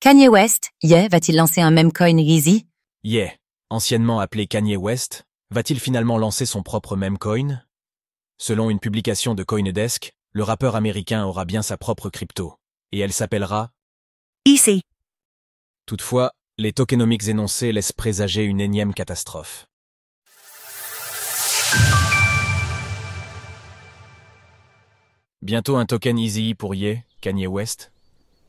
Kanye West, va-t-il lancer un meme coin Yeezy? Anciennement appelé Kanye West, va-t-il finalement lancer son propre meme coin? Selon une publication de CoinDesk, le rappeur américain aura bien sa propre crypto, et elle s'appellera Yeezy. Toutefois, les tokenomics énoncés laissent présager une énième catastrophe. Bientôt un token Easy pour Kanye West.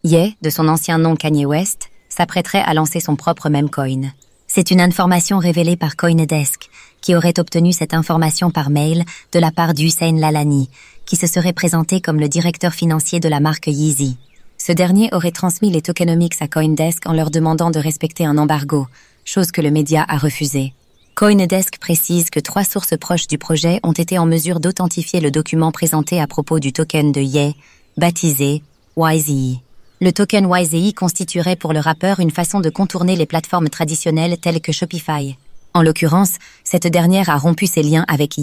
De son ancien nom Kanye West, s'apprêterait à lancer son propre meme coin. C'est une information révélée par CoinDesk, qui aurait obtenu cette information par mail de la part d'Hussein Lalani, qui se serait présenté comme le directeur financier de la marque Yeezy. Ce dernier aurait transmis les tokenomics à CoinDesk en leur demandant de respecter un embargo, chose que le média a refusée. CoinDesk précise que 3 sources proches du projet ont été en mesure d'authentifier le document présenté à propos du token de baptisé YZE. Le token YZE constituerait pour le rappeur une façon de contourner les plateformes traditionnelles telles que Shopify. En l'occurrence, cette dernière a rompu ses liens avec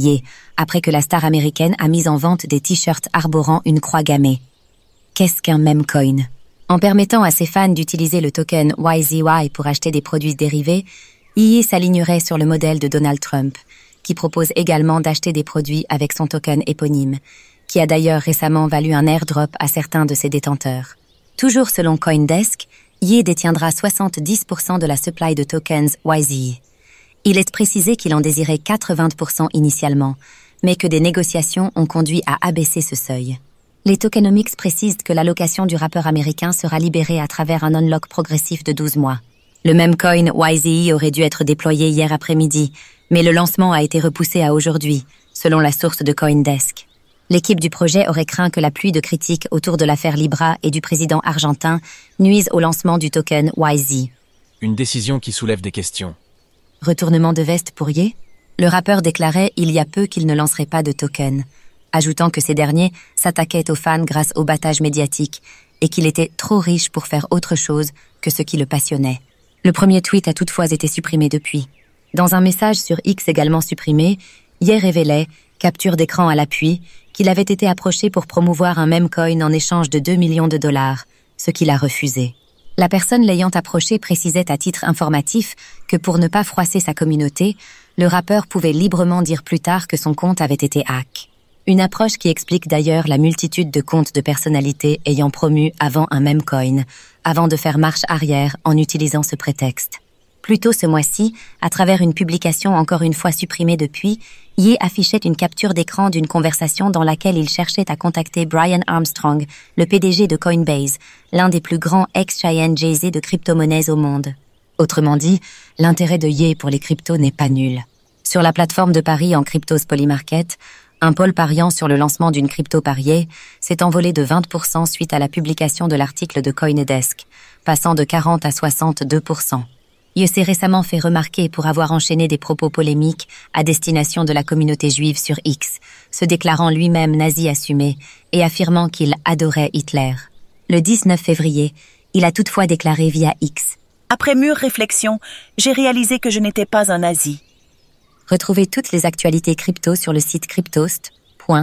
après que la star américaine a mis en vente des t-shirts arborant une croix gammée. Qu'est-ce qu'un meme coin? En permettant à ses fans d'utiliser le token YZY pour acheter des produits dérivés, s'alignerait sur le modèle de Donald Trump, qui propose également d'acheter des produits avec son token éponyme, qui a d'ailleurs récemment valu un airdrop à certains de ses détenteurs. Toujours selon CoinDesk, détiendra 70% de la supply de tokens YZE. Il est précisé qu'il en désirait 80% initialement, mais que des négociations ont conduit à abaisser ce seuil. Les tokenomics précisent que l'allocation du rappeur américain sera libérée à travers un unlock progressif de 12 mois. Le meme coin YZE aurait dû être déployé hier après-midi, mais le lancement a été repoussé à aujourd'hui, selon la source de CoinDesk. L'équipe du projet aurait craint que la pluie de critiques autour de l'affaire Libra et du président argentin nuise au lancement du token YZE. Une décision qui soulève des questions. Retournement de veste pour Le rappeur déclarait il y a peu qu'il ne lancerait pas de token, ajoutant que ces derniers s'attaquaient aux fans grâce au battage médiatique et qu'il était trop riche pour faire autre chose que ce qui le passionnait. Le premier tweet a toutefois été supprimé depuis. Dans un message sur X également supprimé, révélait, capture d'écran à l'appui, qu'il avait été approché pour promouvoir un meme coin en échange de 2 millions de dollars, ce qu'il a refusé. La personne l'ayant approché précisait à titre informatif que pour ne pas froisser sa communauté, le rappeur pouvait librement dire plus tard que son compte avait été hack. Une approche qui explique d'ailleurs la multitude de comptes de personnalités ayant promu avant un meme coin, avant de faire marche arrière en utilisant ce prétexte. Plus tôt ce mois-ci, à travers une publication encore une fois supprimée depuis, affichait une capture d'écran d'une conversation dans laquelle il cherchait à contacter Brian Armstrong, le PDG de Coinbase, l'un des plus grands ex-Cheyenne Jay-Z de crypto-monnaies au monde. Autrement dit, l'intérêt de pour les cryptos n'est pas nul. Sur la plateforme de paris en Cryptos Polymarket, un pôle pariant sur le lancement d'une crypto pariée s'est envolé de 20% suite à la publication de l'article de CoinDesk, passant de 40 à 62%. S'est récemment fait remarquer pour avoir enchaîné des propos polémiques à destination de la communauté juive sur X, se déclarant lui-même nazi assumé et affirmant qu'il adorait Hitler. Le 19 février, il a toutefois déclaré via X. Après mûre réflexion, j'ai réalisé que je n'étais pas un nazi. Retrouvez toutes les actualités crypto sur le site cryptost.fr.